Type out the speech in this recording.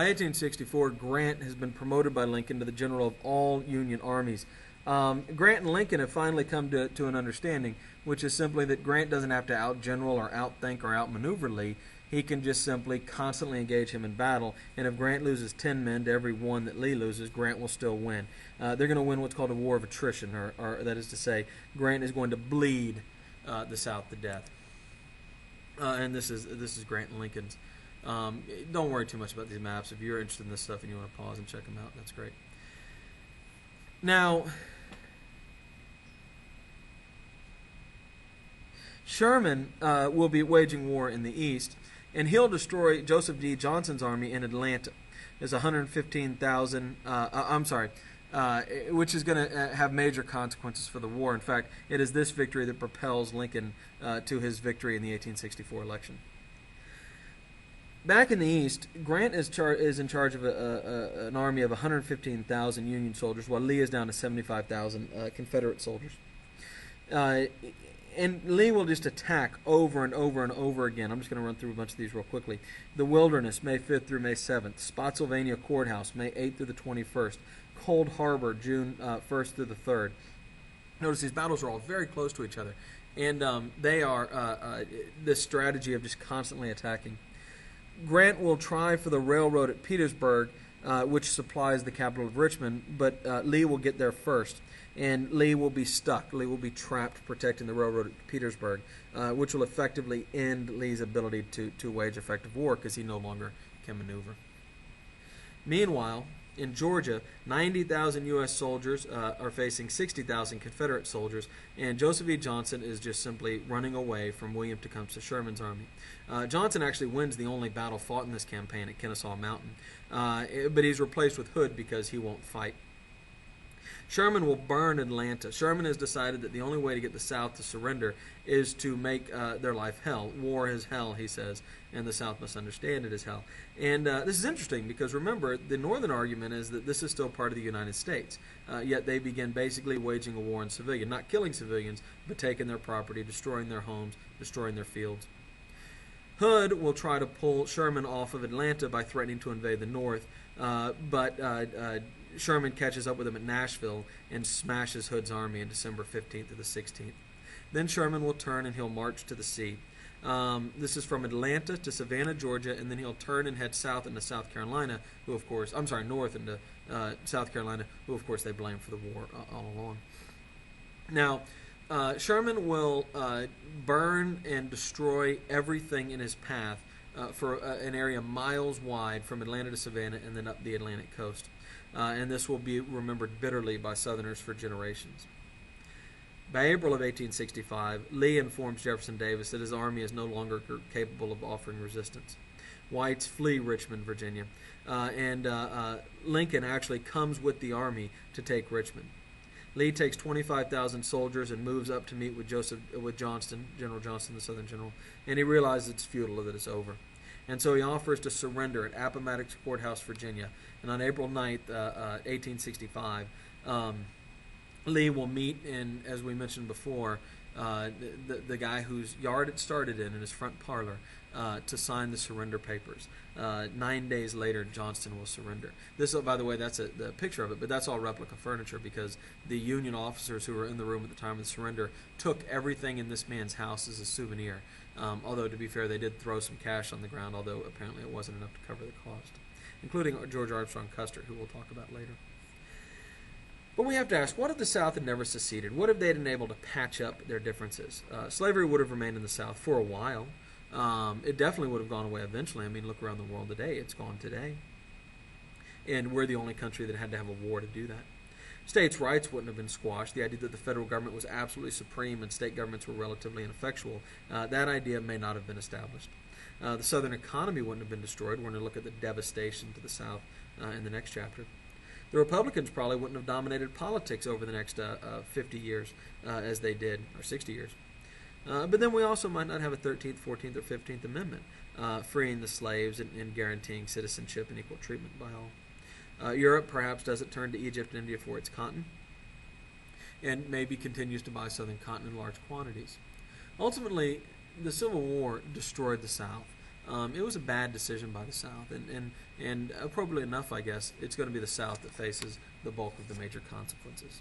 By 1864, Grant has been promoted by Lincoln to the general of all Union armies. Grant and Lincoln have finally come to an understanding, which is simply that Grant doesn't have to out-general or outthink or outmaneuver Lee. He can just simply constantly engage him in battle, and if Grant loses 10 men to every one that Lee loses, Grant will still win. They're going to win what's called a war of attrition, or that is to say, Grant is going to bleed the South to death. And this is Grant and Lincoln's. Don't worry too much about these maps. If you're interested in this stuff and you want to pause and check them out, that's great. Now, Sherman will be waging war in the East, and he'll destroy Joseph D. Johnson's army in Atlanta. There's 115,000, which is going to have major consequences for the war. In fact, it is this victory that propels Lincoln to his victory in the 1864 election. Back in the East, Grant is in charge of an army of 115,000 Union soldiers, while Lee is down to 75,000 Confederate soldiers. And Lee will just attack over and over and over again. I'm just going to run through a bunch of these real quickly. The Wilderness, May 5th through May 7th. Spotsylvania Courthouse, May 8th through the 21st. Cold Harbor, June 1st through the 3rd. Notice these battles are all very close to each other. And they are this strategy of just constantly attacking. Grant will try for the railroad at Petersburg, which supplies the capital of Richmond, but Lee will get there first. And Lee will be stuck. Lee will be trapped protecting the railroad at Petersburg, which will effectively end Lee's ability to wage effective war because he no longer can maneuver. Meanwhile, in Georgia, 90,000 U.S. soldiers are facing 60,000 Confederate soldiers, and Joseph E. Johnson is just simply running away from William Tecumseh Sherman's army. Johnson actually wins the only battle fought in this campaign at Kennesaw Mountain, but he's replaced with Hood because he won't fight. Sherman will burn Atlanta. Sherman has decided that the only way to get the South to surrender is to make their life hell. War is hell, he says, and the South must understand it as hell. And this is interesting because, remember, the Northern argument is that this is still part of the United States, yet they begin basically waging a war on civilians, not killing civilians, but taking their property, destroying their homes, destroying their fields. Hood will try to pull Sherman off of Atlanta by threatening to invade the North, but Sherman catches up with him at Nashville and smashes Hood's army on December 15th to the 16th. Then Sherman will turn and he'll march to the sea. This is from Atlanta to Savannah, Georgia, and then he'll turn and head south into South Carolina, north into South Carolina, who, of course, they blame for the war all along. Now, Sherman will burn and destroy everything in his path for an area miles wide from Atlanta to Savannah and then up the Atlantic coast. And this will be remembered bitterly by Southerners for generations. By April of 1865, Lee informs Jefferson Davis that his army is no longer capable of offering resistance. Whites flee Richmond, Virginia, and Lincoln actually comes with the army to take Richmond. Lee takes 25,000 soldiers and moves up to meet with Johnston, General Johnston, the Southern general, and he realizes it's futile, that it's over. And so he offers to surrender at Appomattox Courthouse, Virginia. And on April 9th, 1865, Lee will meet in, as we mentioned before, the guy whose yard it started in his front parlor, to sign the surrender papers. 9 days later, Johnston will surrender. This, by the way, that's the picture of it, but that's all replica furniture because the Union officers who were in the room at the time of the surrender took everything in this man's house as a souvenir. Although, to be fair, they did throw some cash on the ground, although apparently it wasn't enough to cover the cost, including George Armstrong Custer, who we'll talk about later. But we have to ask, what if the South had never seceded? What if they had been able to patch up their differences? Slavery would have remained in the South for a while. It definitely would have gone away eventually. I mean, look around the world today. It's gone today. And we're the only country that had to have a war to do that. States' rights wouldn't have been squashed. The idea that the federal government was absolutely supreme and state governments were relatively ineffectual, that idea may not have been established. The Southern economy wouldn't have been destroyed. We're going to look at the devastation to the South in the next chapter. The Republicans probably wouldn't have dominated politics over the next 50 years as they did, or 60 years. But then we also might not have a 13th, 14th, or 15th Amendment freeing the slaves and guaranteeing citizenship and equal treatment by all. Europe perhaps doesn't turn to Egypt and India for its cotton, and maybe continues to buy southern cotton in large quantities. Ultimately, the Civil War destroyed the South. It was a bad decision by the South, and appropriately enough, I guess, it's going to be the South that faces the bulk of the major consequences.